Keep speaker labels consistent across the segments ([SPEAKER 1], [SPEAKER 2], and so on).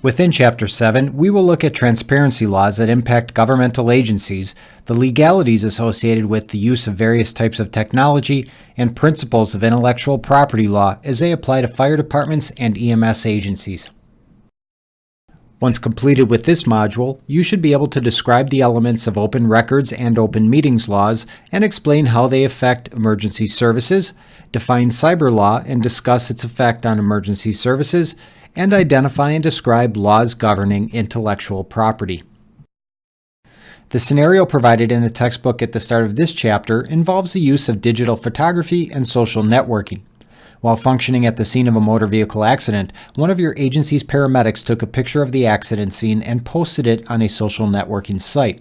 [SPEAKER 1] Within Chapter 7, we will look at transparency laws that impact governmental agencies, the legalities associated with the use of various types of technology, and principles of intellectual property law as they apply to fire departments and EMS agencies. Once completed with this module, you should be able to describe the elements of open records and open meetings laws and explain how they affect emergency services, define Cyberlaw and discuss its effect on emergency services, and identify and describe laws governing intellectual property. The scenario provided in the textbook at the start of this chapter involves the use of digital photography and social networking. While functioning at the scene of a motor vehicle accident, one of your agency's paramedics took a picture of the accident scene and posted it on a social networking site.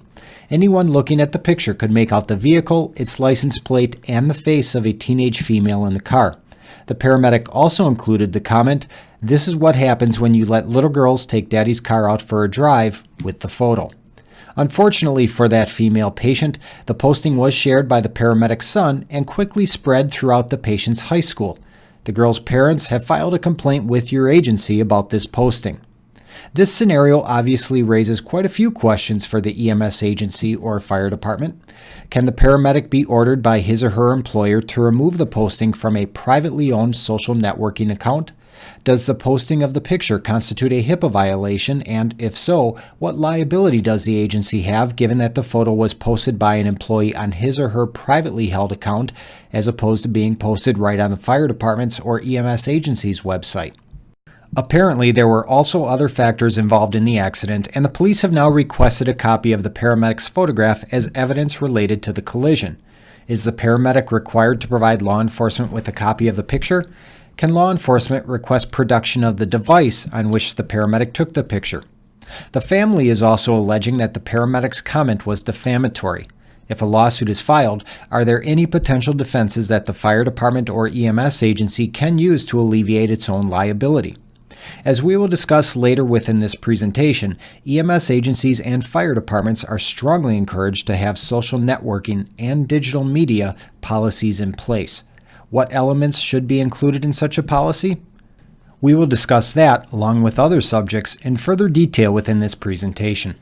[SPEAKER 1] Anyone looking at the picture could make out the vehicle, its license plate, and the face of a teenage female in the car. The paramedic also included the comment, "This is what happens when you let little girls take daddy's car out for a drive," with the photo. Unfortunately for that female patient, the posting was shared by the paramedic's son and quickly spread throughout the patient's high school. The girl's parents have filed a complaint with your agency about this posting. This scenario obviously raises quite a few questions for the EMS agency or fire department. Can the paramedic be ordered by his or her employer to remove the posting from a privately owned social networking account? Does the posting of the picture constitute a HIPAA violation, and if so, what liability does the agency have given that the photo was posted by an employee on his or her privately held account as opposed to being posted right on the fire department's or EMS agency's website? Apparently, there were also other factors involved in the accident, and the police have now requested a copy of the paramedic's photograph as evidence related to the collision. Is the paramedic required to provide law enforcement with a copy of the picture? Can law enforcement request production of the device on which the paramedic took the picture? The family is also alleging that the paramedic's comment was defamatory. If a lawsuit is filed, are there any potential defenses that the fire department or EMS agency can use to alleviate its own liability? As we will discuss later within this presentation, EMS agencies and fire departments are strongly encouraged to have social networking and digital media policies in place. What elements should be included in such a policy? We will discuss that, along with other subjects, in further detail within this presentation.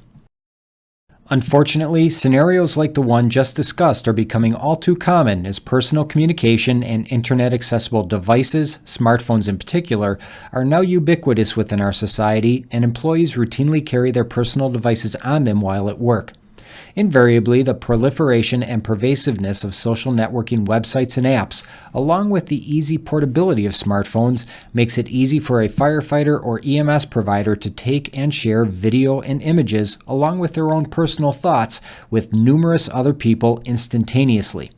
[SPEAKER 1] Unfortunately, scenarios like the one just discussed are becoming all too common as personal communication and internet-accessible devices, smartphones in particular, are now ubiquitous within our society, and employees routinely carry their personal devices on them while at work. Invariably, the proliferation and pervasiveness of social networking websites and apps, along with the easy portability of smartphones, makes it easy for a firefighter or EMS provider to take and share video and images along with their own personal thoughts with numerous other people instantaneously.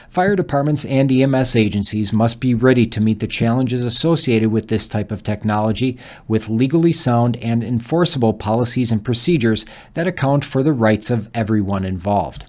[SPEAKER 1] Fire departments and EMS agencies must be ready to meet the challenges associated with this type of technology with legally sound and enforceable policies and procedures that account for the rights of everyone involved.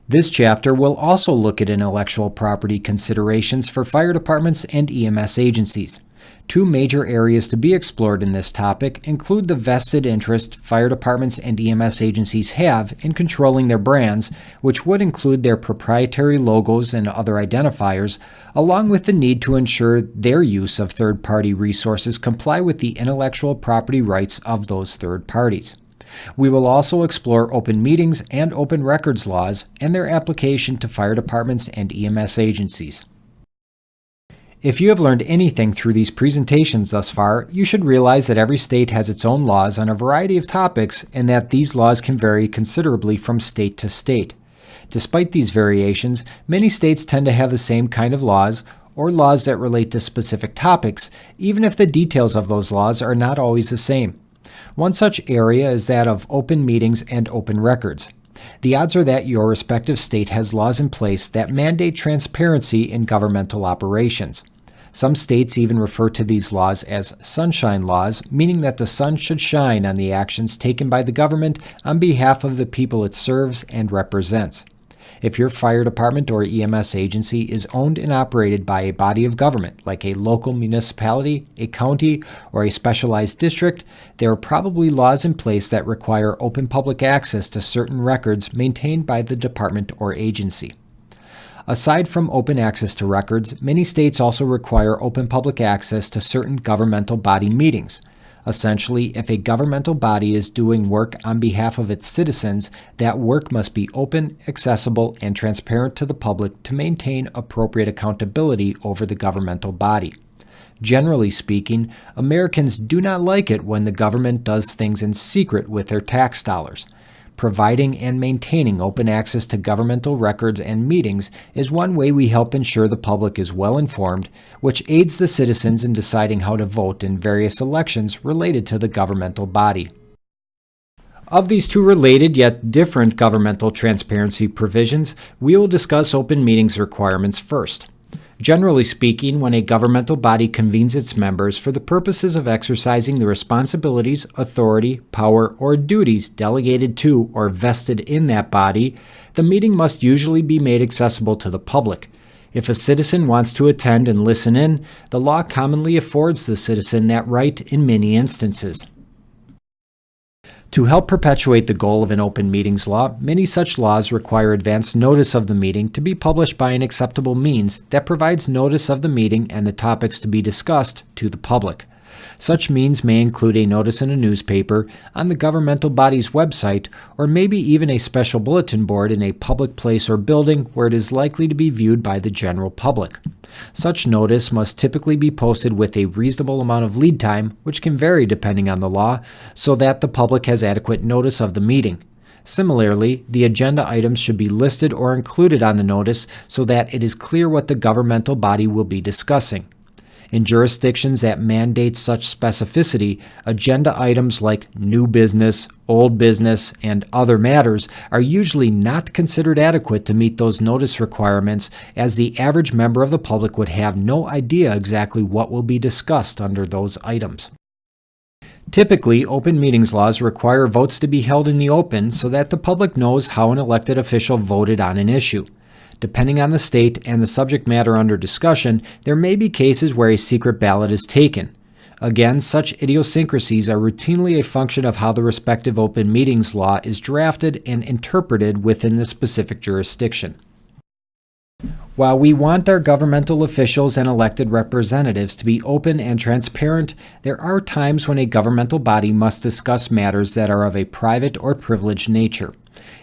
[SPEAKER 1] This chapter will also look at intellectual property considerations for fire departments and EMS agencies. Two major areas to be explored in this topic include the vested interest fire departments and EMS agencies have in controlling their brands, which would include their proprietary logos and other identifiers, along with the need to ensure their use of third-party resources comply with the intellectual property rights of those third parties. We will also explore open meetings and open records laws and their application to fire departments and EMS agencies. If you have learned anything through these presentations thus far, you should realize that every state has its own laws on a variety of topics and that these laws can vary considerably from state to state. Despite these variations, many states tend to have the same kind of laws or laws that relate to specific topics, even if the details of those laws are not always the same. One such area is that of open meetings and open records. The odds are that your respective state has laws in place that mandate transparency in governmental operations. Some states even refer to these laws as sunshine laws, meaning that the sun should shine on the actions taken by the government on behalf of the people it serves and represents. If your fire department or EMS agency is owned and operated by a body of government, like a local municipality, a county, or a specialized district, there are probably laws in place that require open public access to certain records maintained by the department or agency. Aside from open access to records, many states also require open public access to certain governmental body meetings. Essentially, if a governmental body is doing work on behalf of its citizens, that work must be open, accessible, and transparent to the public to maintain appropriate accountability over the governmental body. Generally speaking, Americans do not like it when the government does things in secret with their tax dollars. Providing and maintaining open access to governmental records and meetings is one way we help ensure the public is well informed, which aids the citizens in deciding how to vote in various elections related to the governmental body. Of these two related yet different governmental transparency provisions, we will discuss open meetings requirements first. Generally speaking, when a governmental body convenes its members for the purposes of exercising the responsibilities, authority, power, or duties delegated to or vested in that body, the meeting must usually be made accessible to the public. If a citizen wants to attend and listen in, the law commonly affords the citizen that right in many instances. To help perpetuate the goal of an open meetings law, many such laws require advance notice of the meeting to be published by an acceptable means that provides notice of the meeting and the topics to be discussed to the public. Such means may include a notice in a newspaper, on the governmental body's website, or maybe even a special bulletin board in a public place or building where it is likely to be viewed by the general public. Such notice must typically be posted with a reasonable amount of lead time, which can vary depending on the law, so that the public has adequate notice of the meeting. Similarly, the agenda items should be listed or included on the notice so that it is clear what the governmental body will be discussing. In jurisdictions that mandate such specificity, agenda items like new business, old business, and other matters are usually not considered adequate to meet those notice requirements, as the average member of the public would have no idea exactly what will be discussed under those items. Typically, open meetings laws require votes to be held in the open so that the public knows how an elected official voted on an issue. Depending on the state and the subject matter under discussion, there may be cases where a secret ballot is taken. Again, such idiosyncrasies are routinely a function of how the respective open meetings law is drafted and interpreted within the specific jurisdiction. While we want our governmental officials and elected representatives to be open and transparent, there are times when a governmental body must discuss matters that are of a private or privileged nature.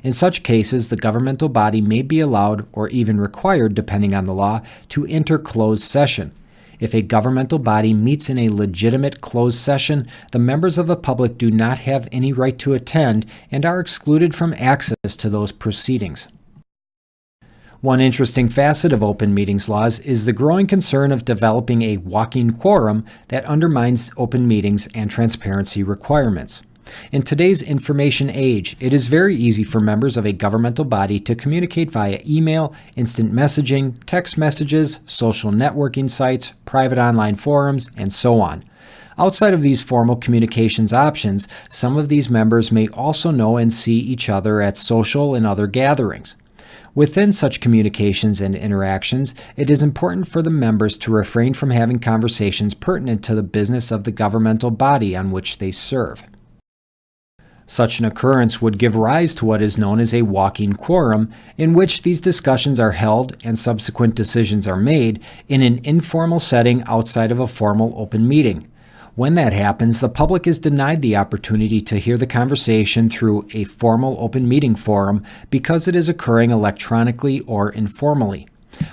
[SPEAKER 1] In such cases, the governmental body may be allowed, or even required depending on the law, to enter closed session. If a governmental body meets in a legitimate closed session, the members of the public do not have any right to attend and are excluded from access to those proceedings. One interesting facet of open meetings laws is the growing concern of developing a walking quorum that undermines open meetings and transparency requirements. In today's information age, it is very easy for members of a governmental body to communicate via email, instant messaging, text messages, social networking sites, private online forums, and so on. Outside of these formal communications options, some of these members may also know and see each other at social and other gatherings. Within such communications and interactions, it is important for the members to refrain from having conversations pertinent to the business of the governmental body on which they serve. Such an occurrence would give rise to what is known as a walking quorum, in which these discussions are held and subsequent decisions are made in an informal setting outside of a formal open meeting. When that happens, the public is denied the opportunity to hear the conversation through a formal open meeting forum because it is occurring electronically or informally.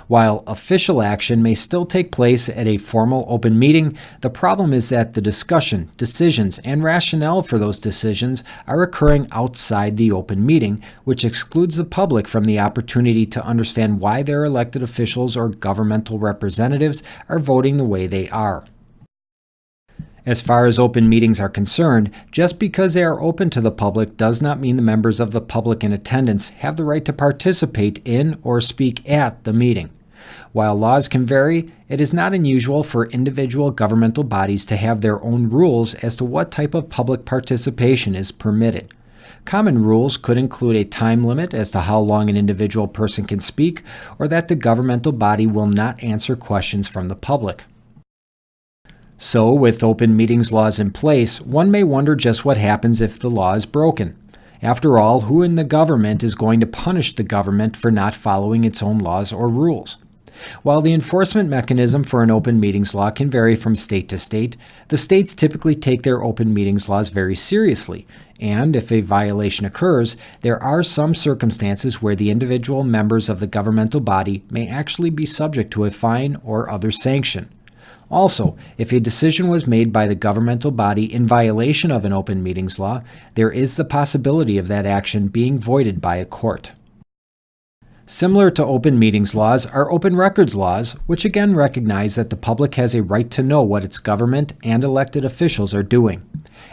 [SPEAKER 1] While official action may still take place at a formal open meeting, the problem is that the discussion, decisions, and rationale for those decisions are occurring outside the open meeting, which excludes the public from the opportunity to understand why their elected officials or governmental representatives are voting the way they are. As far as open meetings are concerned, just because they are open to the public does not mean the members of the public in attendance have the right to participate in or speak at the meeting. While laws can vary, it is not unusual for individual governmental bodies to have their own rules as to what type of public participation is permitted. Common rules could include a time limit as to how long an individual person can speak, or that the governmental body will not answer questions from the public. So, with open meetings laws in place, one may wonder just what happens if the law is broken. After all, who in the government is going to punish the government for not following its own laws or rules? While the enforcement mechanism for an open meetings law can vary from state to state, the states typically take their open meetings laws very seriously, and if a violation occurs, there are some circumstances where the individual members of the governmental body may actually be subject to a fine or other sanction. Also, if a decision was made by the governmental body in violation of an open meetings law, there is the possibility of that action being voided by a court. Similar to open meetings laws are open records laws, which again recognize that the public has a right to know what its government and elected officials are doing.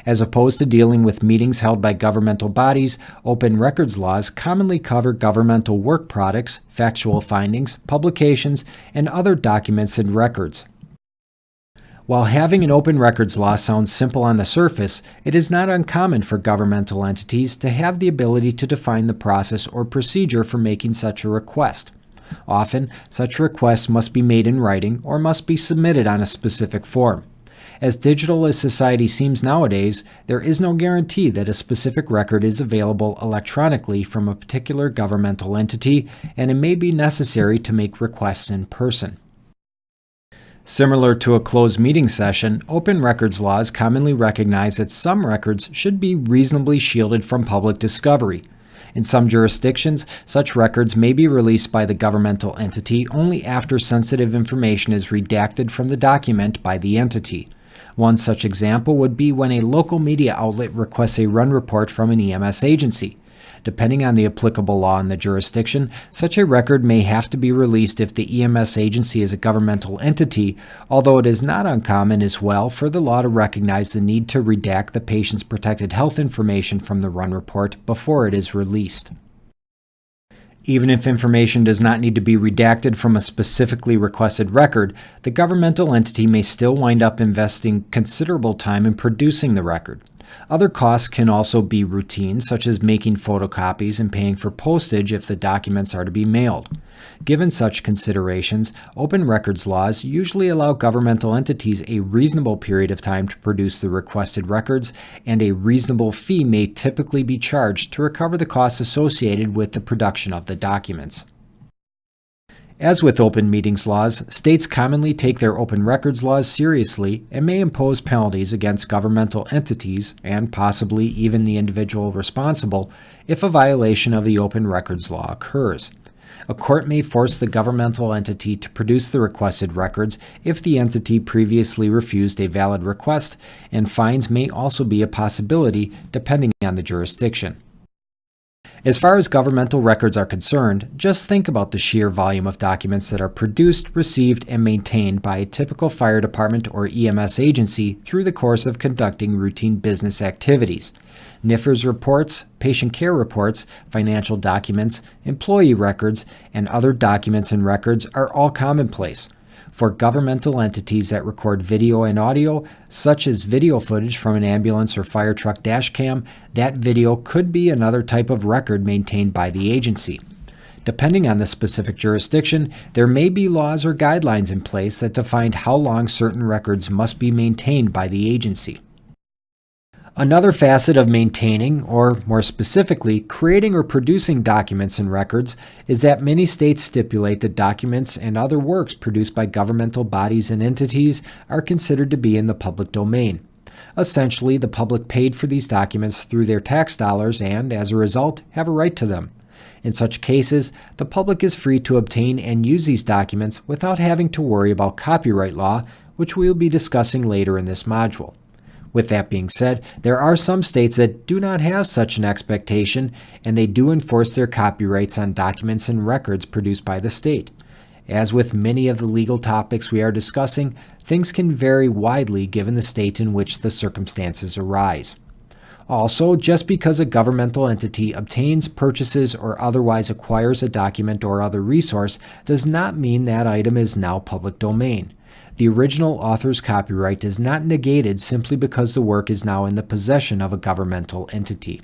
[SPEAKER 1] As opposed to dealing with meetings held by governmental bodies, open records laws commonly cover governmental work products, factual findings, publications, and other documents and records. While having an open records law sounds simple on the surface, it is not uncommon for governmental entities to have the ability to define the process or procedure for making such a request. Often, such requests must be made in writing or must be submitted on a specific form. As digital as society seems nowadays, there is no guarantee that a specific record is available electronically from a particular governmental entity, and it may be necessary to make requests in person. Similar to a closed meeting session, open records laws commonly recognize that some records should be reasonably shielded from public discovery. In some jurisdictions, such records may be released by the governmental entity only after sensitive information is redacted from the document by the entity. One such example would be when a local media outlet requests a run report from an EMS agency. Depending on the applicable law in the jurisdiction, such a record may have to be released if the EMS agency is a governmental entity, although it is not uncommon as well for the law to recognize the need to redact the patient's protected health information from the run report before it is released. Even if information does not need to be redacted from a specifically requested record, the governmental entity may still wind up investing considerable time in producing the record. Other costs can also be routine, such as making photocopies and paying for postage if the documents are to be mailed. Given such considerations, open records laws usually allow governmental entities a reasonable period of time to produce the requested records, and a reasonable fee may typically be charged to recover the costs associated with the production of the documents. As with open meetings laws, states commonly take their open records laws seriously and may impose penalties against governmental entities, and possibly even the individual responsible, if a violation of the open records law occurs. A court may force the governmental entity to produce the requested records if the entity previously refused a valid request, and fines may also be a possibility depending on the jurisdiction. As far as governmental records are concerned, just think about the sheer volume of documents that are produced, received, and maintained by a typical fire department or EMS agency through the course of conducting routine business activities. NIFRS reports, patient care reports, financial documents, employee records, and other documents and records are all commonplace. For governmental entities that record video and audio, such as video footage from an ambulance or fire truck dash cam, that video could be another type of record maintained by the agency. Depending on the specific jurisdiction, there may be laws or guidelines in place that define how long certain records must be maintained by the agency. Another facet of maintaining, or more specifically, creating or producing documents and records, is that many states stipulate that documents and other works produced by governmental bodies and entities are considered to be in the public domain. Essentially, the public paid for these documents through their tax dollars and, as a result, have a right to them. In such cases, the public is free to obtain and use these documents without having to worry about copyright law, which we will be discussing later in this module. With that being said, there are some states that do not have such an expectation, and they do enforce their copyrights on documents and records produced by the state. As with many of the legal topics we are discussing, things can vary widely given the state in which the circumstances arise. Also, just because a governmental entity obtains, purchases, or otherwise acquires a document or other resource does not mean that item is now public domain. The original author's copyright is not negated simply because the work is now in the possession of a governmental entity.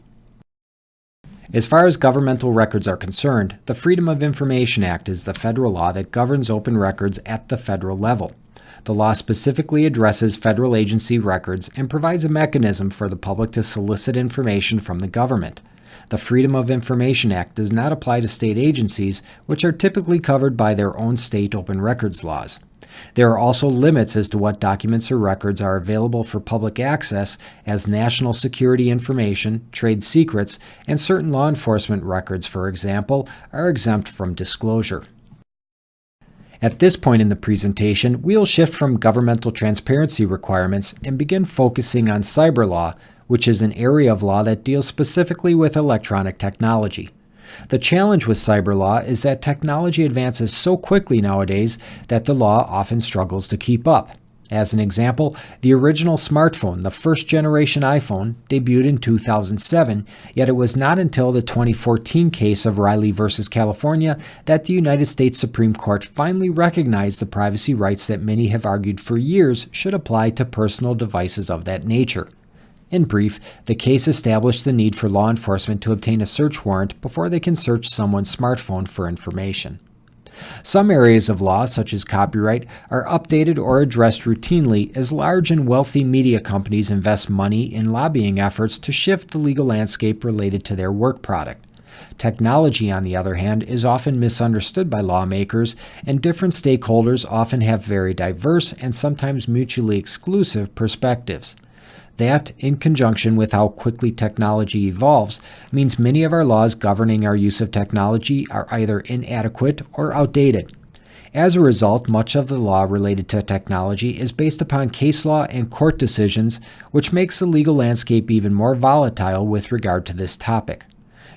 [SPEAKER 1] As far as governmental records are concerned, the Freedom of Information Act is the federal law that governs open records at the federal level. The law specifically addresses federal agency records and provides a mechanism for the public to solicit information from the government. The Freedom of Information Act does not apply to state agencies, which are typically covered by their own state open records laws. There are also limits as to what documents or records are available for public access, as national security information, trade secrets, and certain law enforcement records, for example, are exempt from disclosure. At this point in the presentation, we'll shift from governmental transparency requirements and begin focusing on Cyberlaw, which is an area of law that deals specifically with electronic technology. The challenge with Cyberlaw is that technology advances so quickly nowadays that the law often struggles to keep up. As an example, the original smartphone, the first generation iPhone, debuted in 2007, yet it was not until the 2014 case of Riley v. California that the United States Supreme Court finally recognized the privacy rights that many have argued for years should apply to personal devices of that nature. In brief, the case established the need for law enforcement to obtain a search warrant before they can search someone's smartphone for information. Some areas of law, such as copyright, are updated or addressed routinely as large and wealthy media companies invest money in lobbying efforts to shift the legal landscape related to their work product. Technology, on the other hand, is often misunderstood by lawmakers, and different stakeholders often have very diverse and sometimes mutually exclusive perspectives. That, in conjunction with how quickly technology evolves, means many of our laws governing our use of technology are either inadequate or outdated. As a result, much of the law related to technology is based upon case law and court decisions, which makes the legal landscape even more volatile with regard to this topic.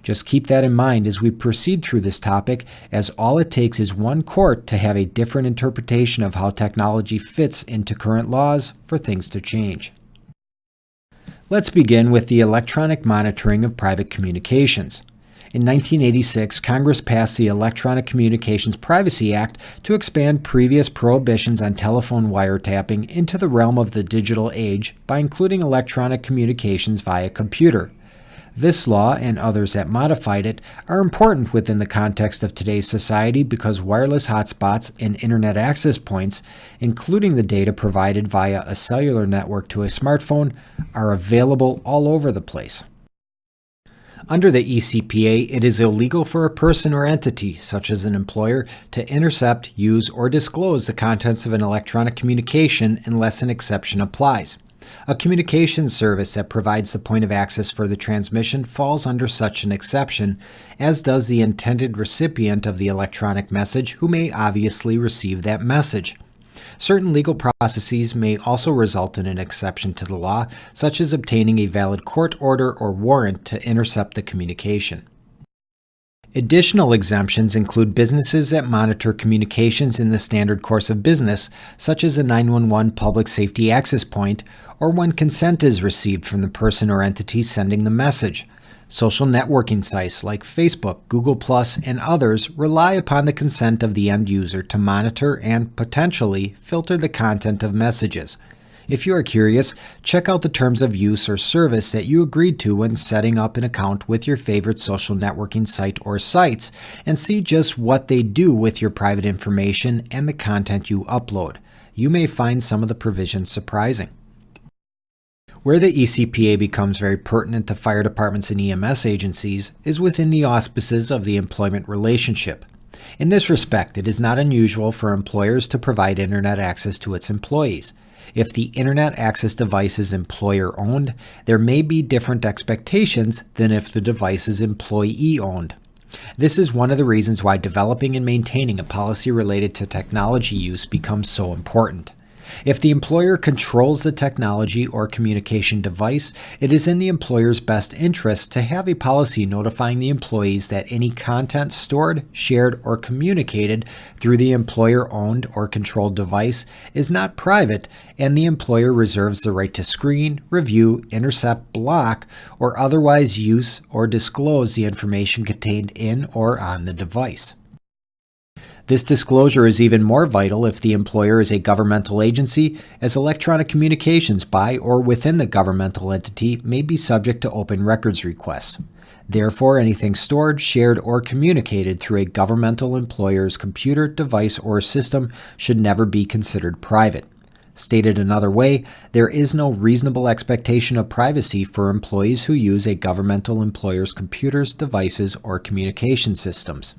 [SPEAKER 1] Just keep that in mind as we proceed through this topic, as all it takes is one court to have a different interpretation of how technology fits into current laws for things to change. Let's begin with the electronic monitoring of private communications. In 1986, Congress passed the Electronic Communications Privacy Act to expand previous prohibitions on telephone wiretapping into the realm of the digital age by including electronic communications via computer. This law, and others that modified it, are important within the context of today's society because wireless hotspots and internet access points, including the data provided via a cellular network to a smartphone, are available all over the place. Under the ECPA, it is illegal for a person or entity, such as an employer, to intercept, use, or disclose the contents of an electronic communication unless an exception applies. A communications service that provides the point of access for the transmission falls under such an exception, as does the intended recipient of the electronic message, who may obviously receive that message. Certain legal processes may also result in an exception to the law, such as obtaining a valid court order or warrant to intercept the communication. Additional exemptions include businesses that monitor communications in the standard course of business, such as a 911 public safety access point, or when consent is received from the person or entity sending the message. Social networking sites like Facebook, Google+, and others rely upon the consent of the end user to monitor and, potentially, filter the content of messages. If you are curious, check out the terms of use or service that you agreed to when setting up an account with your favorite social networking site or sites, and see just what they do with your private information and the content you upload. You may find some of the provisions surprising. Where the ECPA becomes very pertinent to fire departments and EMS agencies is within the auspices of the employment relationship. In this respect, it is not unusual for employers to provide internet access to its employees. If the internet access device is employer-owned, there may be different expectations than if the device is employee-owned. This is one of the reasons why developing and maintaining a policy related to technology use becomes so important. If the employer controls the technology or communication device, it is in the employer's best interest to have a policy notifying the employees that any content stored, shared, or communicated through the employer-owned or controlled device is not private, and the employer reserves the right to screen, review, intercept, block, or otherwise use or disclose the information contained in or on the device. This disclosure is even more vital if the employer is a governmental agency, as electronic communications by or within the governmental entity may be subject to open records requests. Therefore, anything stored, shared, or communicated through a governmental employer's computer, device, or system should never be considered private. Stated another way, there is no reasonable expectation of privacy for employees who use a governmental employer's computers, devices, or communication systems.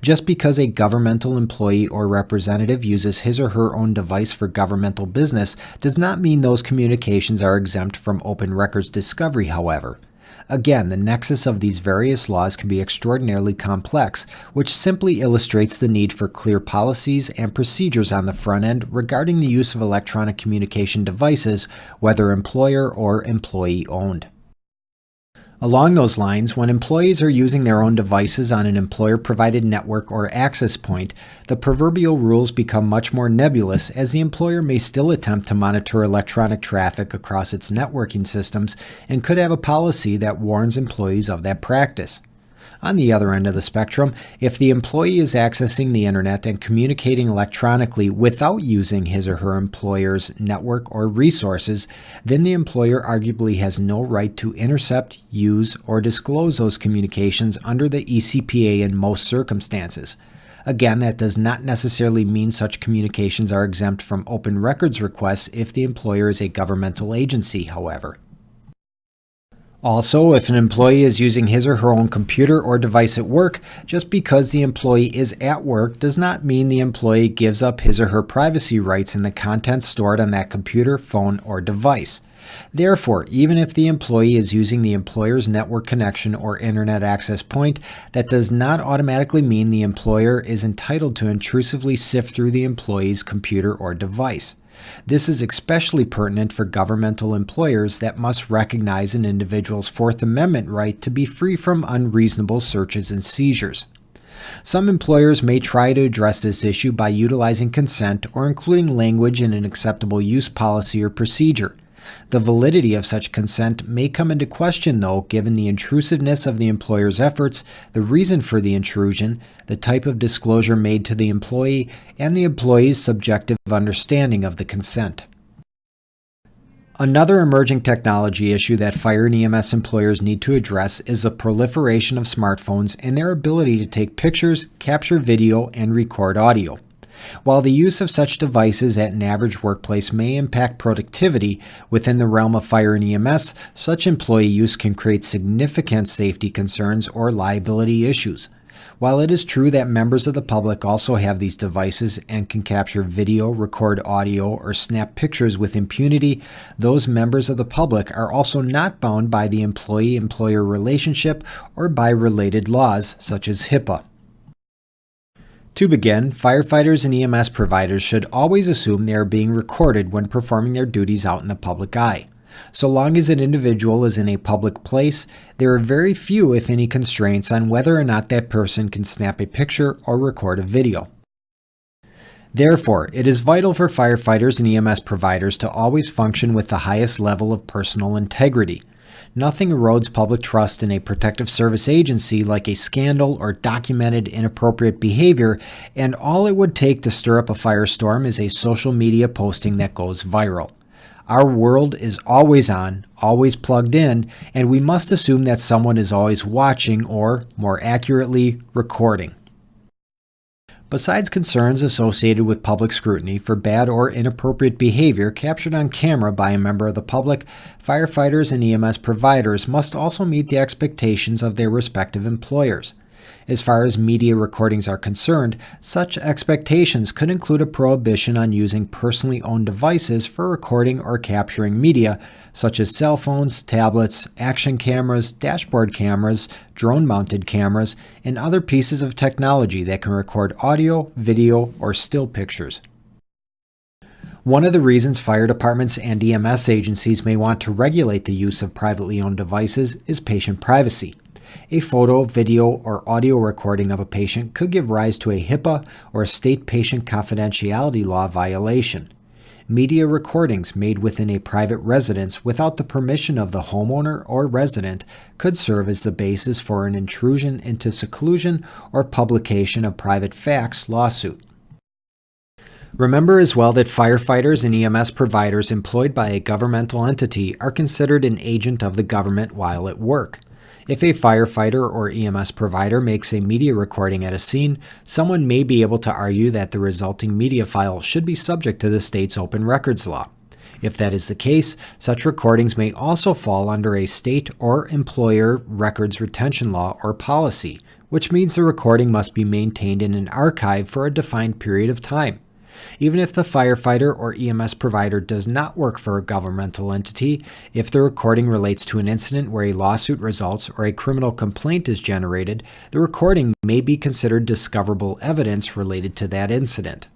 [SPEAKER 1] Just because a governmental employee or representative uses his or her own device for governmental business does not mean those communications are exempt from open records discovery, however. Again, the nexus of these various laws can be extraordinarily complex, which simply illustrates the need for clear policies and procedures on the front end regarding the use of electronic communication devices, whether employer or employee-owned. Along those lines, when employees are using their own devices on an employer-provided network or access point, the proverbial rules become much more nebulous, as the employer may still attempt to monitor electronic traffic across its networking systems and could have a policy that warns employees of that practice. On the other end of the spectrum, if the employee is accessing the internet and communicating electronically without using his or her employer's network or resources, then the employer arguably has no right to intercept, use, or disclose those communications under the ECPA in most circumstances. Again, that does not necessarily mean such communications are exempt from open records requests if the employer is a governmental agency, however. Also, if an employee is using his or her own computer or device at work, just because the employee is at work does not mean the employee gives up his or her privacy rights in the contents stored on that computer, phone, or device. Therefore, even if the employee is using the employer's network connection or internet access point, that does not automatically mean the employer is entitled to intrusively sift through the employee's computer or device. This is especially pertinent for governmental employers that must recognize an individual's Fourth Amendment right to be free from unreasonable searches and seizures. Some employers may try to address this issue by utilizing consent or including language in an acceptable use policy or procedure. The validity of such consent may come into question, though, given the intrusiveness of the employer's efforts, the reason for the intrusion, the type of disclosure made to the employee, and the employee's subjective understanding of the consent. Another emerging technology issue that fire and EMS employers need to address is the proliferation of smartphones and their ability to take pictures, capture video, and record audio. While the use of such devices at an average workplace may impact productivity, within the realm of fire and EMS, such employee use can create significant safety concerns or liability issues. While it is true that members of the public also have these devices and can capture video, record audio, or snap pictures with impunity, those members of the public are also not bound by the employee-employer relationship or by related laws such as HIPAA. To begin, firefighters and EMS providers should always assume they are being recorded when performing their duties out in the public eye. So long as an individual is in a public place, there are very few, if any, constraints on whether or not that person can snap a picture or record a video. Therefore, it is vital for firefighters and EMS providers to always function with the highest level of personal integrity. Nothing erodes public trust in a protective service agency like a scandal or documented inappropriate behavior, and all it would take to stir up a firestorm is a social media posting that goes viral. Our world is always on, always plugged in, and we must assume that someone is always watching or, more accurately, recording. Besides concerns associated with public scrutiny for bad or inappropriate behavior captured on camera by a member of the public, firefighters and EMS providers must also meet the expectations of their respective employers. As far as media recordings are concerned, such expectations could include a prohibition on using personally owned devices for recording or capturing media, such as cell phones, tablets, action cameras, dashboard cameras, drone-mounted cameras, and other pieces of technology that can record audio, video, or still pictures. One of the reasons fire departments and EMS agencies may want to regulate the use of privately owned devices is patient privacy. A photo, video, or audio recording of a patient could give rise to a HIPAA or a state patient confidentiality law violation. Media recordings made within a private residence without the permission of the homeowner or resident could serve as the basis for an intrusion into seclusion or publication of private facts lawsuit. Remember as well that firefighters and EMS providers employed by a governmental entity are considered an agent of the government while at work. If a firefighter or EMS provider makes a media recording at a scene, someone may be able to argue that the resulting media file should be subject to the state's open records law. If that is the case, such recordings may also fall under a state or employer records retention law or policy, which means the recording must be maintained in an archive for a defined period of time. Even if the firefighter or EMS provider does not work for a governmental entity, if the recording relates to an incident where a lawsuit results or a criminal complaint is generated, the recording may be considered discoverable evidence related to that incident.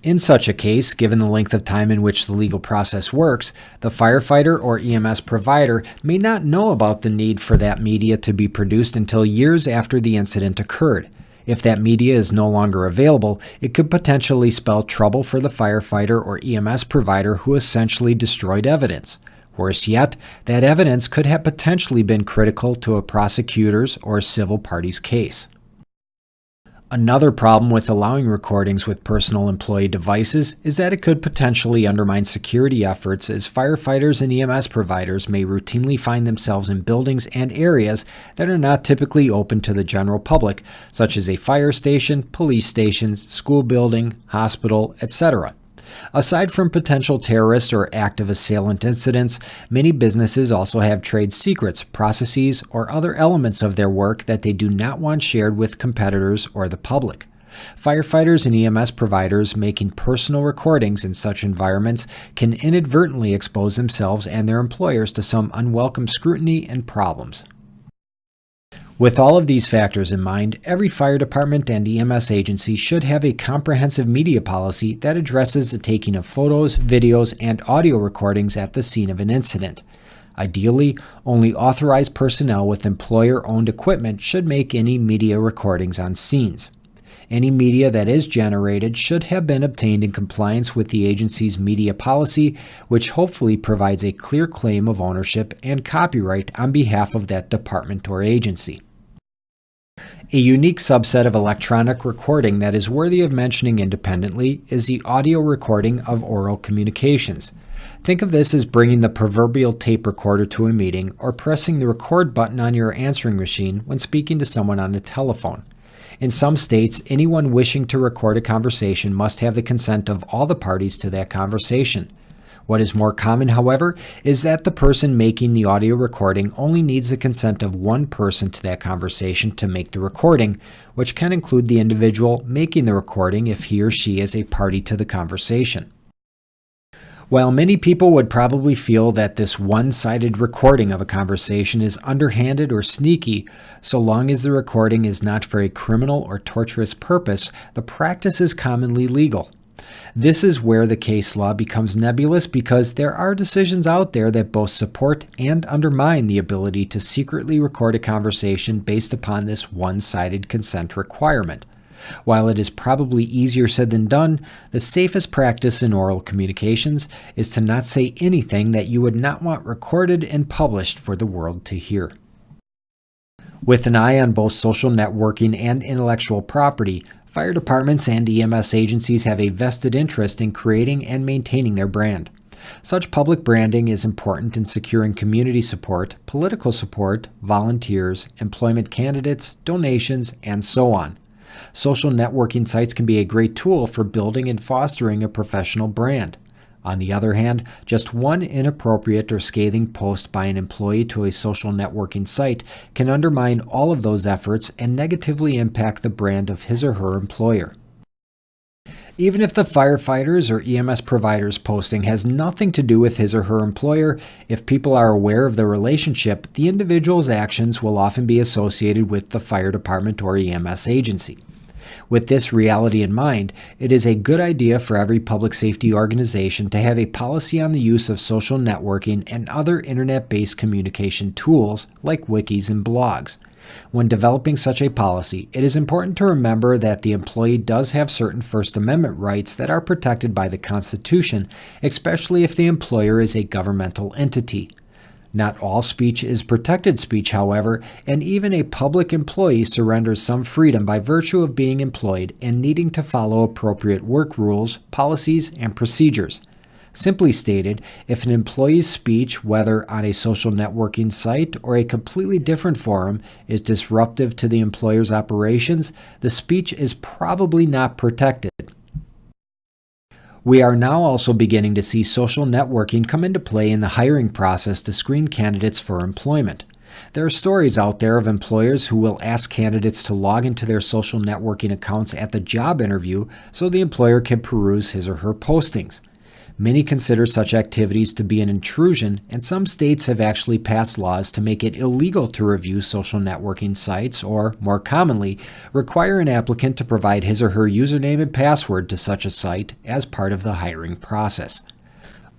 [SPEAKER 1] In such a case, given the length of time in which the legal process works, the firefighter or EMS provider may not know about the need for that media to be produced until years after the incident occurred. If that media is no longer available, it could potentially spell trouble for the firefighter or EMS provider who essentially destroyed evidence. Worse yet, that evidence could have potentially been critical to a prosecutor's or civil party's case. Another problem with allowing recordings with personal employee devices is that it could potentially undermine security efforts, as firefighters and EMS providers may routinely find themselves in buildings and areas that are not typically open to the general public, such as a fire station, police stations, school building, hospital, etc. Aside from potential terrorist or active assailant incidents, many businesses also have trade secrets, processes, or other elements of their work that they do not want shared with competitors or the public. Firefighters and EMS providers making personal recordings in such environments can inadvertently expose themselves and their employers to some unwelcome scrutiny and problems. With all of these factors in mind, every fire department and EMS agency should have a comprehensive media policy that addresses the taking of photos, videos, and audio recordings at the scene of an incident. Ideally, only authorized personnel with employer-owned equipment should make any media recordings on scenes. Any media that is generated should have been obtained in compliance with the agency's media policy, which hopefully provides a clear claim of ownership and copyright on behalf of that department or agency. A unique subset of electronic recording that is worthy of mentioning independently is the audio recording of oral communications. Think of this as bringing the proverbial tape recorder to a meeting or pressing the record button on your answering machine when speaking to someone on the telephone. In some states, anyone wishing to record a conversation must have the consent of all the parties to that conversation. What is more common, however, is that the person making the audio recording only needs the consent of one person to that conversation to make the recording, which can include the individual making the recording if he or she is a party to the conversation. While many people would probably feel that this one-sided recording of a conversation is underhanded or sneaky, so long as the recording is not for a criminal or torturous purpose, the practice is commonly legal. This is where the case law becomes nebulous because there are decisions out there that both support and undermine the ability to secretly record a conversation based upon this one-sided consent requirement. While it is probably easier said than done, the safest practice in oral communications is to not say anything that you would not want recorded and published for the world to hear. With an eye on both social networking and intellectual property, fire departments and EMS agencies have a vested interest in creating and maintaining their brand. Such public branding is important in securing community support, political support, volunteers, employment candidates, donations, and so on. Social networking sites can be a great tool for building and fostering a professional brand. On the other hand, just one inappropriate or scathing post by an employee to a social networking site can undermine all of those efforts and negatively impact the brand of his or her employer. Even if the firefighters or EMS provider's posting has nothing to do with his or her employer, if people are aware of the relationship, the individual's actions will often be associated with the fire department or EMS agency. With this reality in mind, it is a good idea for every public safety organization to have a policy on the use of social networking and other internet-based communication tools like wikis and blogs. When developing such a policy, it is important to remember that the employee does have certain First Amendment rights that are protected by the Constitution, especially if the employer is a governmental entity. Not all speech is protected speech, however, and even a public employee surrenders some freedom by virtue of being employed and needing to follow appropriate work rules, policies, and procedures. Simply stated, if an employee's speech, whether on a social networking site or a completely different forum, is disruptive to the employer's operations, the speech is probably not protected. We are now also beginning to see social networking come into play in the hiring process to screen candidates for employment. There are stories out there of employers who will ask candidates to log into their social networking accounts at the job interview so the employer can peruse his or her postings. Many consider such activities to be an intrusion, and some states have actually passed laws to make it illegal to review social networking sites or, more commonly, require an applicant to provide his or her username and password to such a site as part of the hiring process.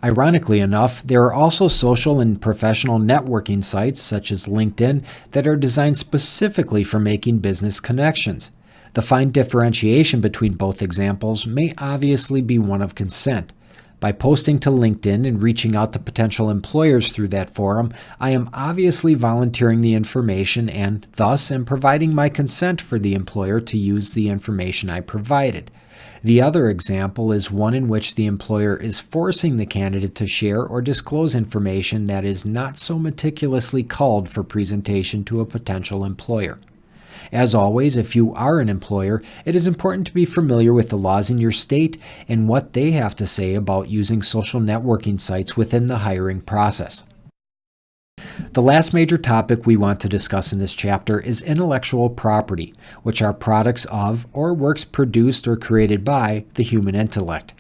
[SPEAKER 1] Ironically enough, there are also social and professional networking sites such as LinkedIn that are designed specifically for making business connections. The fine differentiation between both examples may obviously be one of consent. By posting to LinkedIn and reaching out to potential employers through that forum, I am obviously volunteering the information and, thus, am providing my consent for the employer to use the information I provided. The other example is one in which the employer is forcing the candidate to share or disclose information that is not so meticulously culled for presentation to a potential employer. As always, if you are an employer, it is important to be familiar with the laws in your state and what they have to say about using social networking sites within the hiring process. The last major topic we want to discuss in this chapter is intellectual property, which are products of or works produced or created by the human intellect.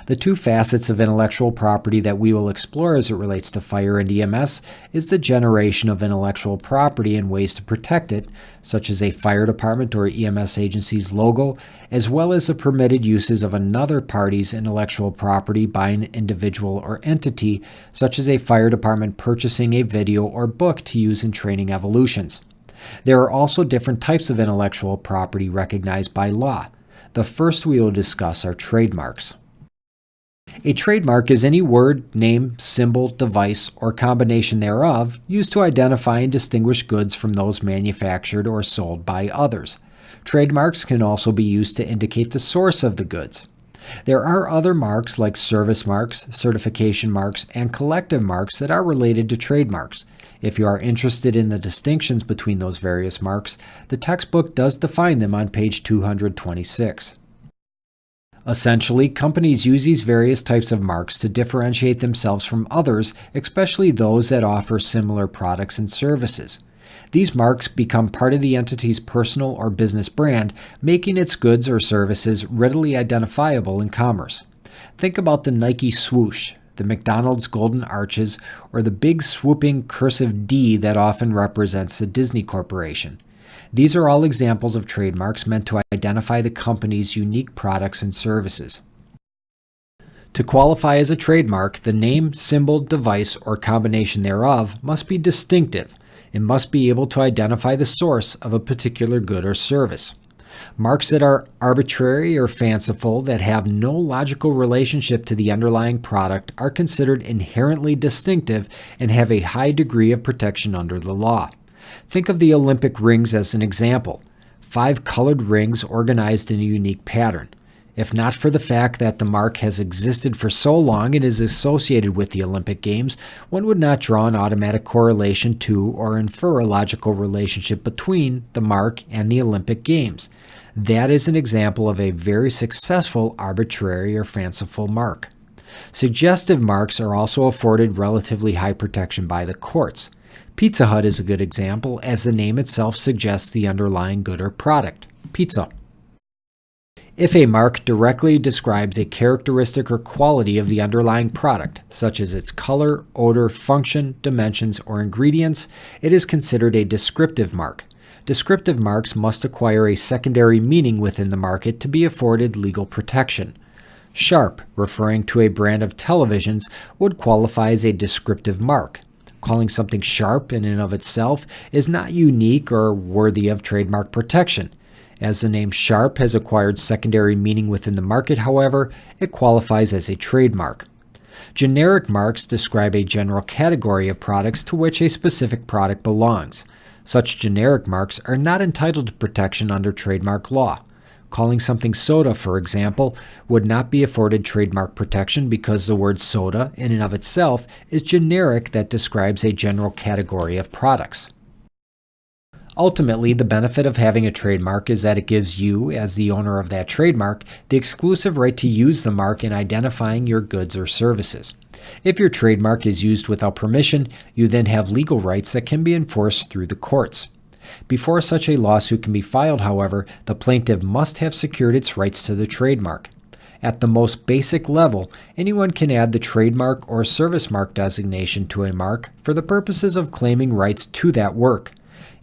[SPEAKER 1] The two facets of intellectual property that we will explore as it relates to fire and EMS is the generation of intellectual property and ways to protect it, such as a fire department or EMS agency's logo, as well as the permitted uses of another party's intellectual property by an individual or entity, such as a fire department purchasing a video or book to use in training evolutions. There are also different types of intellectual property recognized by law. The first we will discuss are trademarks. A trademark is any word, name, symbol, device, or combination thereof used to identify and distinguish goods from those manufactured or sold by others. Trademarks can also be used to indicate the source of the goods. There are other marks like service marks, certification marks, and collective marks that are related to trademarks. If you are interested in the distinctions between those various marks, the textbook does define them on page 226. Essentially, companies use these various types of marks to differentiate themselves from others, especially those that offer similar products and services. These marks become part of the entity's personal or business brand, making its goods or services readily identifiable in commerce. Think about the Nike swoosh, the McDonald's golden arches, or the big swooping cursive D that often represents the Disney Corporation. These are all examples of trademarks meant to identify the company's unique products and services. To qualify as a trademark, the name, symbol, device, or combination thereof must be distinctive and must be able to identify the source of a particular good or service. Marks that are arbitrary or fanciful that have no logical relationship to the underlying product are considered inherently distinctive and have a high degree of protection under the law. Think of the Olympic rings as an example. 5 colored rings organized in a unique pattern. If not for the fact that the mark has existed for so long and is associated with the Olympic Games, one would not draw an automatic correlation to or infer a logical relationship between the mark and the Olympic Games. That is an example of a very successful arbitrary or fanciful mark. Suggestive marks are also afforded relatively high protection by the courts. Pizza Hut is a good example, as the name itself suggests the underlying good or product, pizza. If a mark directly describes a characteristic or quality of the underlying product, such as its color, odor, function, dimensions, or ingredients, it is considered a descriptive mark. Descriptive marks must acquire a secondary meaning within the market to be afforded legal protection. Sharp, referring to a brand of televisions, would qualify as a descriptive mark. Calling something sharp in and of itself is not unique or worthy of trademark protection. As the name Sharp has acquired secondary meaning within the market, however, it qualifies as a trademark. Generic marks describe a general category of products to which a specific product belongs. Such generic marks are not entitled to protection under trademark law. Calling something soda, for example, would not be afforded trademark protection because the word soda, in and of itself, is generic that describes a general category of products. Ultimately, the benefit of having a trademark is that it gives you, as the owner of that trademark, the exclusive right to use the mark in identifying your goods or services. If your trademark is used without permission, you then have legal rights that can be enforced through the courts. Before such a lawsuit can be filed, however, the plaintiff must have secured its rights to the trademark. At the most basic level, anyone can add the trademark or service mark designation to a mark for the purposes of claiming rights to that work.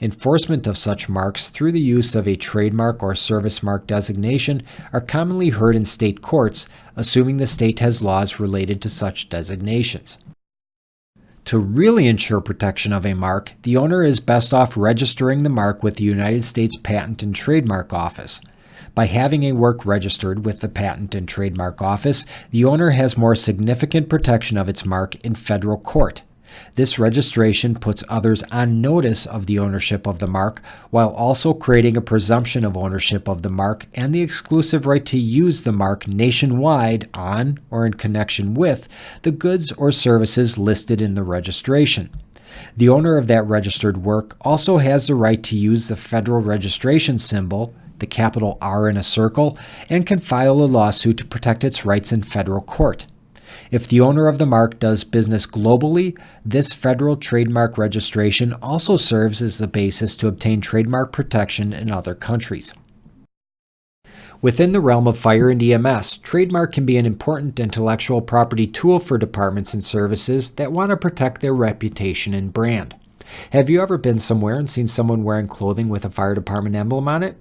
[SPEAKER 1] Enforcement of such marks through the use of a trademark or service mark designation are commonly heard in state courts, assuming the state has laws related to such designations. To really ensure protection of a mark, the owner is best off registering the mark with the United States Patent and Trademark Office. By having a work registered with the Patent and Trademark Office, the owner has more significant protection of its mark in federal court. This registration puts others on notice of the ownership of the mark, while also creating a presumption of ownership of the mark and the exclusive right to use the mark nationwide on or in connection with the goods or services listed in the registration. The owner of that registered work also has the right to use the federal registration symbol, the capital R in a circle, and can file a lawsuit to protect its rights in federal court. If the owner of the mark does business globally, this federal trademark registration also serves as the basis to obtain trademark protection in other countries. Within the realm of fire and EMS, trademark can be an important intellectual property tool for departments and services that want to protect their reputation and brand. Have you ever been somewhere and seen someone wearing clothing with a fire department emblem on it?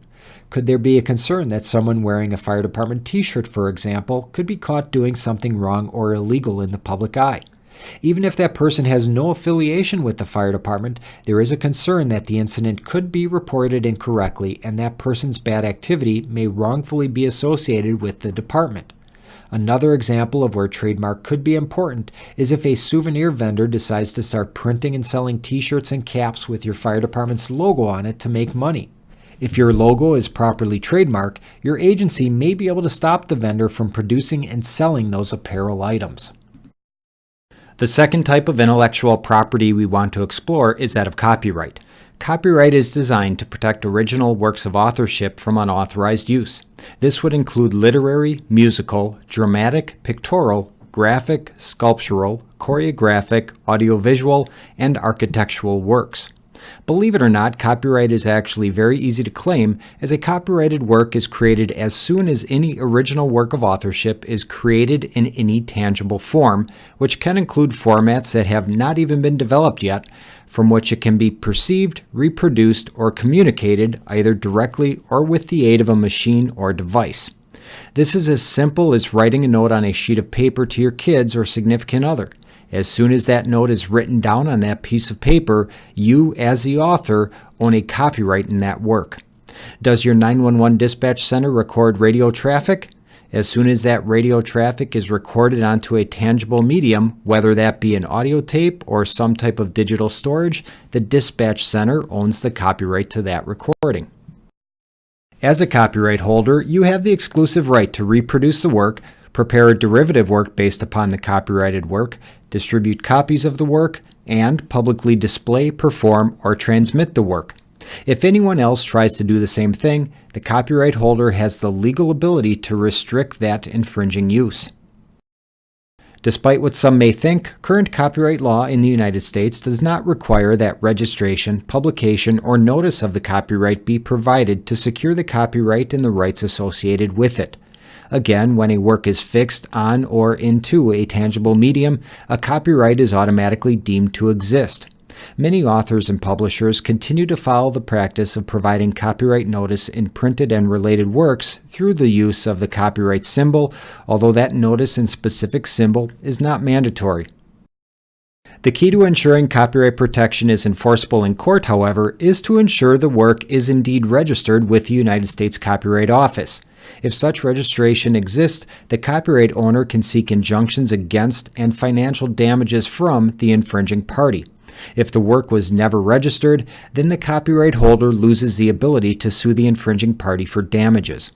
[SPEAKER 1] Could there be a concern that someone wearing a fire department t-shirt, for example, could be caught doing something wrong or illegal in the public eye? Even if that person has no affiliation with the fire department, there is a concern that the incident could be reported incorrectly and that person's bad activity may wrongfully be associated with the department. Another example of where trademark could be important is if a souvenir vendor decides to start printing and selling t-shirts and caps with your fire department's logo on it to make money. If your logo is properly trademarked, your agency may be able to stop the vendor from producing and selling those apparel items. The second type of intellectual property we want to explore is that of copyright. Copyright is designed to protect original works of authorship from unauthorized use. This would include literary, musical, dramatic, pictorial, graphic, sculptural, choreographic, audiovisual, and architectural works. Believe it or not, copyright is actually very easy to claim, as a copyrighted work is created as soon as any original work of authorship is created in any tangible form, which can include formats that have not even been developed yet, from which it can be perceived, reproduced, or communicated either directly or with the aid of a machine or device. This is as simple as writing a note on a sheet of paper to your kids or significant other. As soon as that note is written down on that piece of paper, you, as the author, own a copyright in that work. Does your 911 dispatch center record radio traffic? As soon as that radio traffic is recorded onto a tangible medium, whether that be an audio tape or some type of digital storage, the dispatch center owns the copyright to that recording. As a copyright holder, you have the exclusive right to reproduce the work, prepare a derivative work based upon the copyrighted work, distribute copies of the work, and publicly display, perform, or transmit the work. If anyone else tries to do the same thing, the copyright holder has the legal ability to restrict that infringing use. Despite what some may think, current copyright law in the United States does not require that registration, publication, or notice of the copyright be provided to secure the copyright and the rights associated with it. Again, when a work is fixed on or into a tangible medium, a copyright is automatically deemed to exist. Many authors and publishers continue to follow the practice of providing copyright notice in printed and related works through the use of the copyright symbol, although that notice and specific symbol is not mandatory. The key to ensuring copyright protection is enforceable in court, however, is to ensure the work is indeed registered with the United States Copyright Office. If such registration exists, the copyright owner can seek injunctions against and financial damages from the infringing party. If the work was never registered, then the copyright holder loses the ability to sue the infringing party for damages.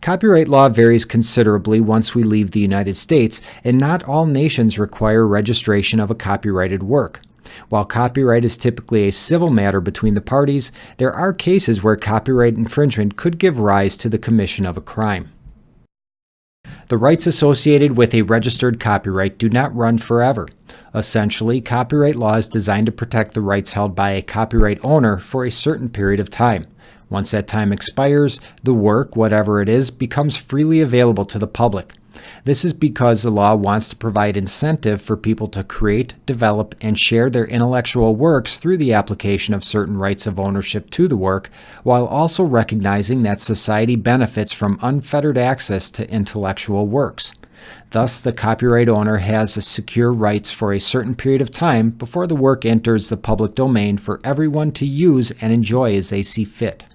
[SPEAKER 1] Copyright law varies considerably once we leave the United States, and not all nations require registration of a copyrighted work. While copyright is typically a civil matter between the parties, there are cases where copyright infringement could give rise to the commission of a crime. The rights associated with a registered copyright do not run forever. Essentially, copyright law is designed to protect the rights held by a copyright owner for a certain period of time. Once that time expires, the work, whatever it is, becomes freely available to the public. This is because the law wants to provide incentive for people to create, develop, and share their intellectual works through the application of certain rights of ownership to the work, while also recognizing that society benefits from unfettered access to intellectual works. Thus, the copyright owner has to secure rights for a certain period of time before the work enters the public domain for everyone to use and enjoy as they see fit.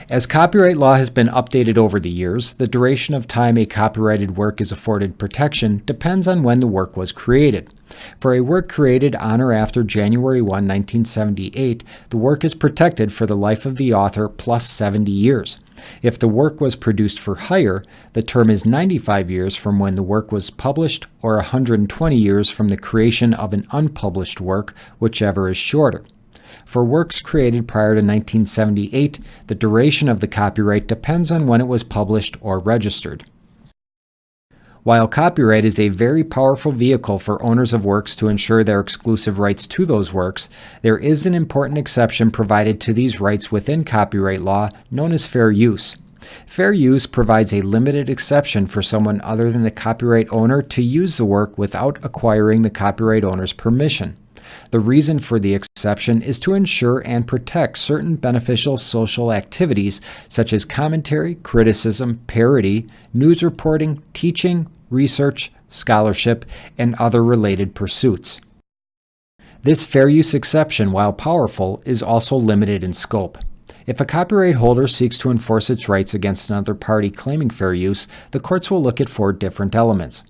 [SPEAKER 1] As copyright law has been updated over the years, the duration of time a copyrighted work is afforded protection depends on when the work was created. For a work created on or after January 1, 1978, the work is protected for the life of the author plus 70 years. If the work was produced for hire, the term is 95 years from when the work was published or 120 years from the creation of an unpublished work, whichever is shorter. For works created prior to 1978, the duration of the copyright depends on when it was published or registered. While copyright is a very powerful vehicle for owners of works to ensure their exclusive rights to those works, there is an important exception provided to these rights within copyright law known as fair use. Fair use provides a limited exception for someone other than the copyright owner to use the work without acquiring the copyright owner's permission. The reason for the exception is to ensure and protect certain beneficial social activities such as commentary, criticism, parody, news reporting, teaching, research, scholarship, and other related pursuits. This fair use exception, while powerful, is also limited in scope. If a copyright holder seeks to enforce its rights against another party claiming fair use, the courts will look at 4 different elements.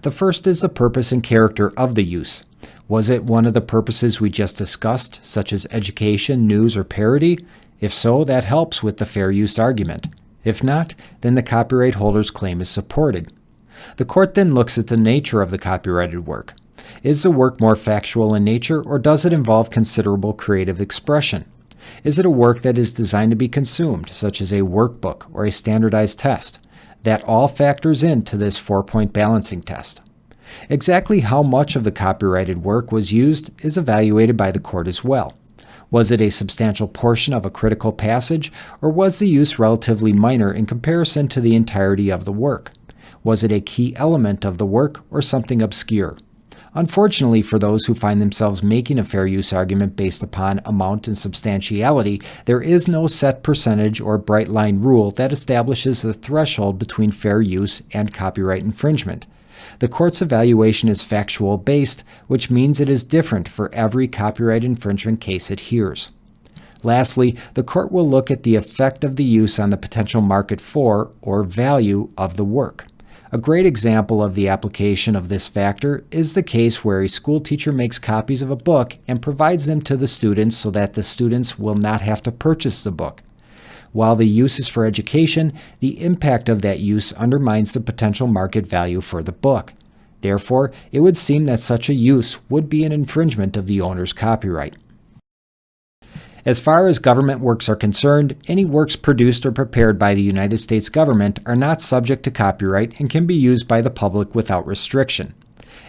[SPEAKER 1] The first is the purpose and character of the use. Was it one of the purposes we just discussed, such as education, news, or parody? If so, that helps with the fair use argument. If not, then the copyright holder's claim is supported. The court then looks at the nature of the copyrighted work. Is the work more factual in nature, or does it involve considerable creative expression? Is it a work that is designed to be consumed, such as a workbook or a standardized test? That all factors into this 4-point balancing test. Exactly how much of the copyrighted work was used is evaluated by the court as well. Was it a substantial portion of a critical passage, or was the use relatively minor in comparison to the entirety of the work? Was it a key element of the work, or something obscure? Unfortunately for those who find themselves making a fair use argument based upon amount and substantiality, there is no set percentage or bright line rule that establishes the threshold between fair use and copyright infringement. The court's evaluation is factual based, which means it is different for every copyright infringement case it hears. Lastly, the court will look at the effect of the use on the potential market for, or value, of the work. A great example of the application of this factor is the case where a school teacher makes copies of a book and provides them to the students so that the students will not have to purchase the book. While the use is for education, the impact of that use undermines the potential market value for the book. Therefore, it would seem that such a use would be an infringement of the owner's copyright. As far as government works are concerned, any works produced or prepared by the United States government are not subject to copyright and can be used by the public without restriction.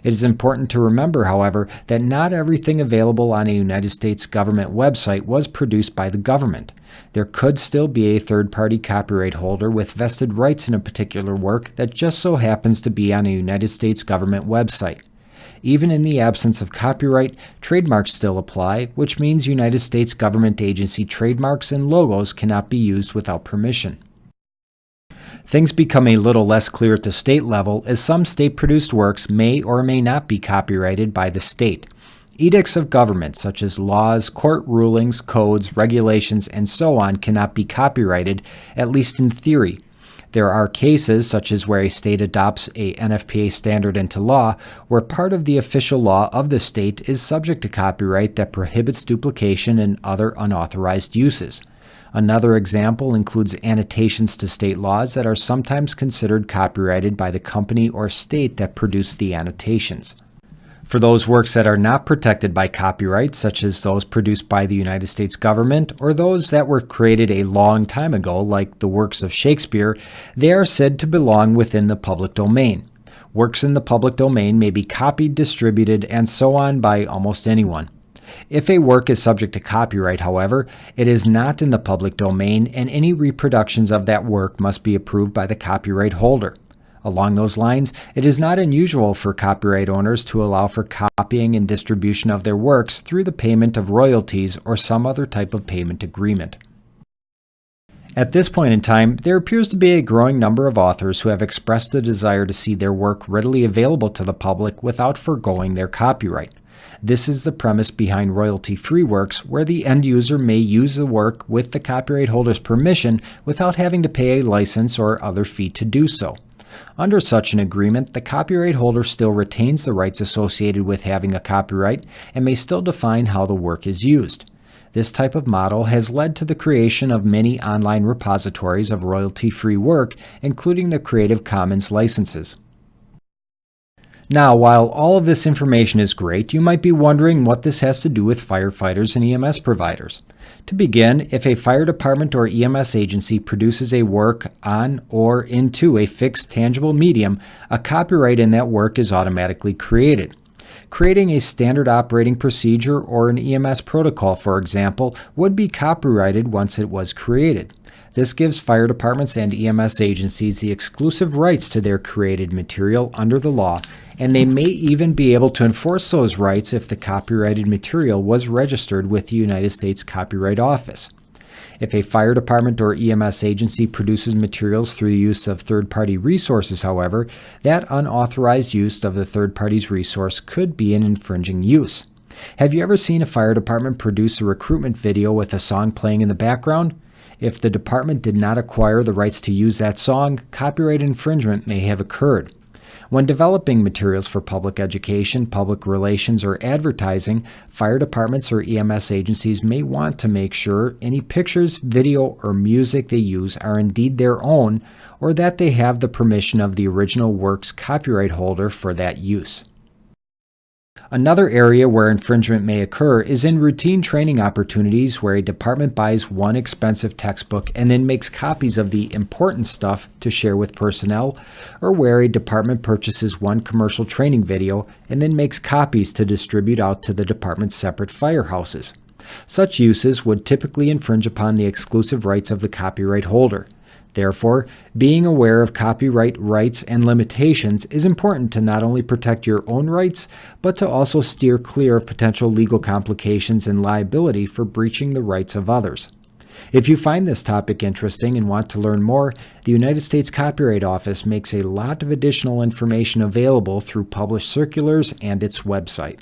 [SPEAKER 1] It is important to remember, however, that not everything available on a United States government website was produced by the government. There could still be a third-party copyright holder with vested rights in a particular work that just so happens to be on a United States government website. Even in the absence of copyright, trademarks still apply, which means United States government agency trademarks and logos cannot be used without permission. Things become a little less clear at the state level as some state-produced works may or may not be copyrighted by the state. Edicts of government, such as laws, court rulings, codes, regulations, and so on, cannot be copyrighted, at least in theory. There are cases, such as where a state adopts a NFPA standard into law, where part of the official law of the state is subject to copyright that prohibits duplication and other unauthorized uses. Another example includes annotations to state laws that are sometimes considered copyrighted by the company or state that produced the annotations. For those works that are not protected by copyright, such as those produced by the United States government or those that were created a long time ago, like the works of Shakespeare, they are said to belong within the public domain. Works in the public domain may be copied, distributed, and so on by almost anyone. If a work is subject to copyright, however, it is not in the public domain, and any reproductions of that work must be approved by the copyright holder. Along those lines, it is not unusual for copyright owners to allow for copying and distribution of their works through the payment of royalties or some other type of payment agreement. At this point in time, there appears to be a growing number of authors who have expressed a desire to see their work readily available to the public without forgoing their copyright. This is the premise behind royalty-free works, where the end user may use the work with the copyright holder's permission without having to pay a license or other fee to do so. Under such an agreement, the copyright holder still retains the rights associated with having a copyright and may still define how the work is used. This type of model has led to the creation of many online repositories of royalty-free work, including the Creative Commons licenses. Now, while all of this information is great, you might be wondering what this has to do with firefighters and EMS providers. To begin, if a fire department or EMS agency produces a work on or into a fixed tangible medium, a copyright in that work is automatically created. Creating a standard operating procedure or an EMS protocol, for example, would be copyrighted once it was created. This gives fire departments and EMS agencies the exclusive rights to their created material under the law, and they may even be able to enforce those rights if the copyrighted material was registered with the United States Copyright Office. If a fire department or EMS agency produces materials through the use of third-party resources, however, that unauthorized use of the third party's resource could be an infringing use. Have you ever seen a fire department produce a recruitment video with a song playing in the background? If the department did not acquire the rights to use that song, copyright infringement may have occurred. When developing materials for public education, public relations, or advertising, fire departments or EMS agencies may want to make sure any pictures, video, or music they use are indeed their own, or that they have the permission of the original work's copyright holder for that use. Another area where infringement may occur is in routine training opportunities where a department buys one expensive textbook and then makes copies of the important stuff to share with personnel, or where a department purchases one commercial training video and then makes copies to distribute out to the department's separate firehouses. Such uses would typically infringe upon the exclusive rights of the copyright holder. Therefore, being aware of copyright rights and limitations is important to not only protect your own rights, but to also steer clear of potential legal complications and liability for breaching the rights of others. If you find this topic interesting and want to learn more, the United States Copyright Office makes a lot of additional information available through published circulars and its website.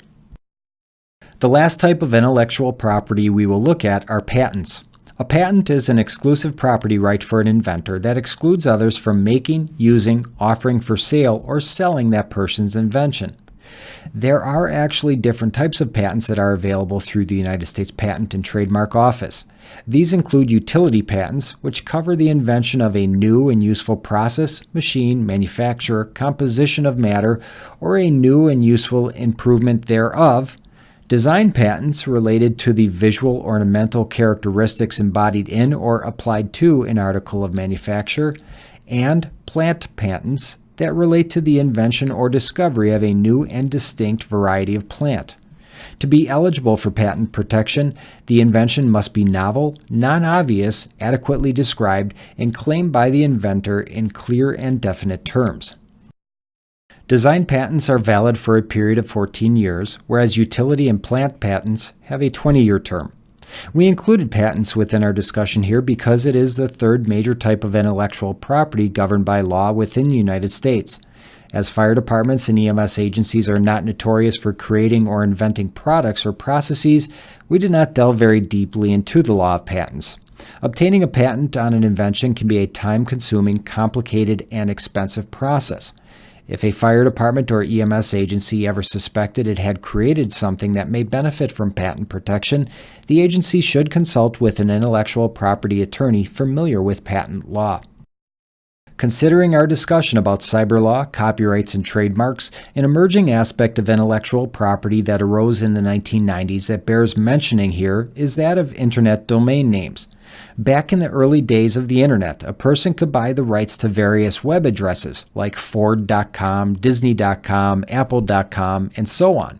[SPEAKER 1] The last type of intellectual property we will look at are patents. A patent is an exclusive property right for an inventor that excludes others from making, using, offering for sale, or selling that person's invention. There are actually different types of patents that are available through the United States Patent and Trademark Office. These include utility patents, which cover the invention of a new and useful process, machine, manufacture, composition of matter, or a new and useful improvement thereof. Design patents related to the visual ornamental characteristics embodied in or applied to an article of manufacture, and plant patents that relate to the invention or discovery of a new and distinct variety of plant. To be eligible for patent protection, the invention must be novel, non-obvious, adequately described, and claimed by the inventor in clear and definite terms. Design patents are valid for a period of 14 years, whereas utility and plant patents have a 20-year term. We included patents within our discussion here because it is the third major type of intellectual property governed by law within the United States. As fire departments and EMS agencies are not notorious for creating or inventing products or processes, we did not delve very deeply into the law of patents. Obtaining a patent on an invention can be a time-consuming, complicated, and expensive process. If a fire department or EMS agency ever suspected it had created something that may benefit from patent protection, the agency should consult with an intellectual property attorney familiar with patent law. Considering our discussion about cyber law, copyrights, and trademarks, an emerging aspect of intellectual property that arose in the 1990s that bears mentioning here is that of Internet domain names. Back in the early days of the Internet, a person could buy the rights to various web addresses like Ford.com, Disney.com, Apple.com, and so on.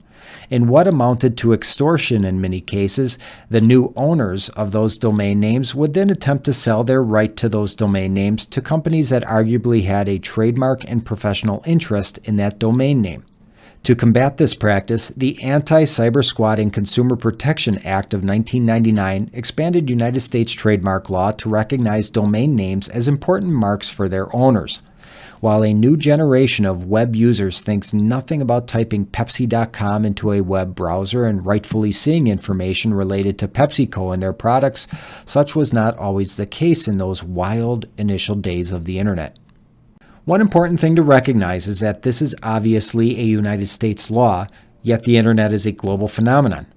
[SPEAKER 1] In what amounted to extortion in many cases, the new owners of those domain names would then attempt to sell their right to those domain names to companies that arguably had a trademark and professional interest in that domain name. To combat this practice, the Anti-Cyber-Squatting Consumer Protection Act of 1999 expanded United States trademark law to recognize domain names as important marks for their owners. While a new generation of web users thinks nothing about typing Pepsi.com into a web browser and rightfully seeing information related to PepsiCo and their products, such was not always the case in those wild initial days of the Internet. One important thing to recognize is that this is obviously a United States law, yet the Internet is a global phenomenon.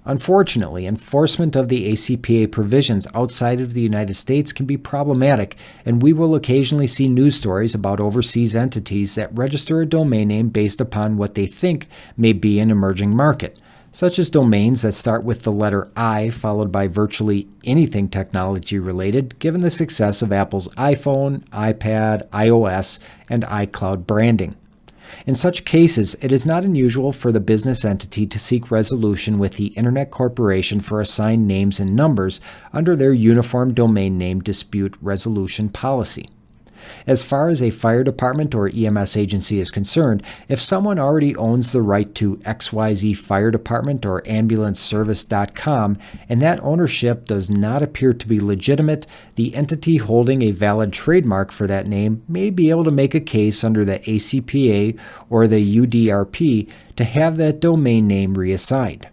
[SPEAKER 1] Unfortunately, enforcement of the ACPA provisions outside of the United States can be problematic, and we will occasionally see news stories about overseas entities that register a domain name based upon what they think may be an emerging market, such as domains that start with the letter I followed by virtually anything technology related, given the success of Apple's iPhone, iPad, iOS, and iCloud branding. In such cases, it is not unusual for the business entity to seek resolution with the Internet Corporation for assigned names and numbers under their Uniform Domain Name Dispute Resolution policy. As far as a fire department or EMS agency is concerned, if someone already owns the right to XYZ Fire Department or AmbulanceService.com and that ownership does not appear to be legitimate, the entity holding a valid trademark for that name may be able to make a case under the ACPA or the UDRP to have that domain name reassigned.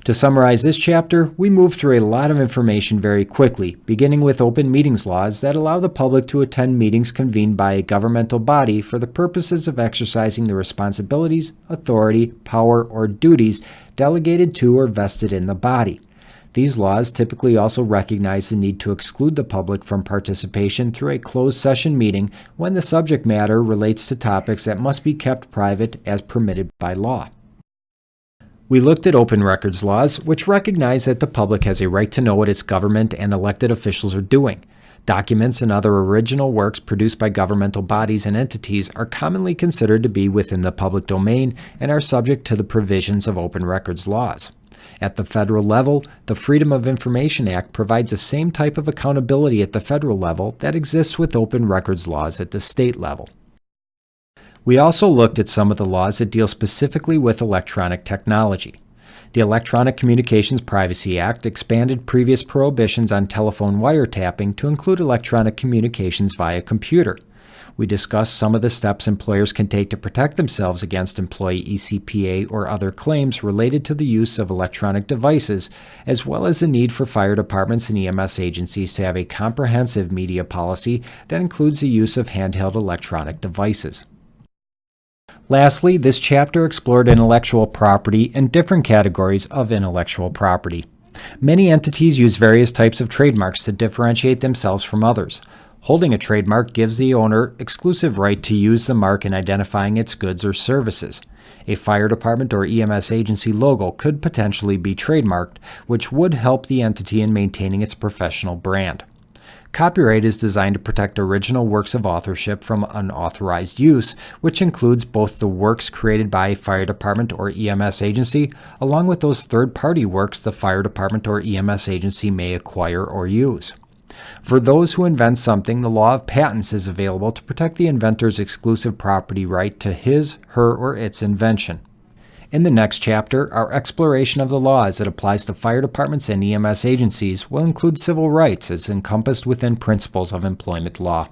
[SPEAKER 1] To summarize this chapter, we move through a lot of information very quickly, beginning with open meetings laws that allow the public to attend meetings convened by a governmental body for the purposes of exercising the responsibilities, authority, power, or duties delegated to or vested in the body. These laws typically also recognize the need to exclude the public from participation through a closed session meeting when the subject matter relates to topics that must be kept private as permitted by law. We looked at open records laws, which recognize that the public has a right to know what its government and elected officials are doing. Documents and other original works produced by governmental bodies and entities are commonly considered to be within the public domain and are subject to the provisions of open records laws. At the federal level, the Freedom of Information Act provides the same type of accountability at the federal level that exists with open records laws at the state level. We also looked at some of the laws that deal specifically with electronic technology. The Electronic Communications Privacy Act expanded previous prohibitions on telephone wiretapping to include electronic communications via computer. We discussed some of the steps employers can take to protect themselves against employee ECPA or other claims related to the use of electronic devices, as well as the need for fire departments and EMS agencies to have a comprehensive media policy that includes the use of handheld electronic devices. Lastly, this chapter explored intellectual property and different categories of intellectual property. Many entities use various types of trademarks to differentiate themselves from others. Holding a trademark gives the owner exclusive right to use the mark in identifying its goods or services. A fire department or EMS agency logo could potentially be trademarked, which would help the entity in maintaining its professional brand. Copyright is designed to protect original works of authorship from unauthorized use, which includes both the works created by a fire department or EMS agency, along with those third-party works the fire department or EMS agency may acquire or use. For those who invent something, the law of patents is available to protect the inventor's exclusive property right to his, her, or its invention. In the next chapter, our exploration of the law as it applies to fire departments and EMS agencies will include civil rights as encompassed within principles of employment law.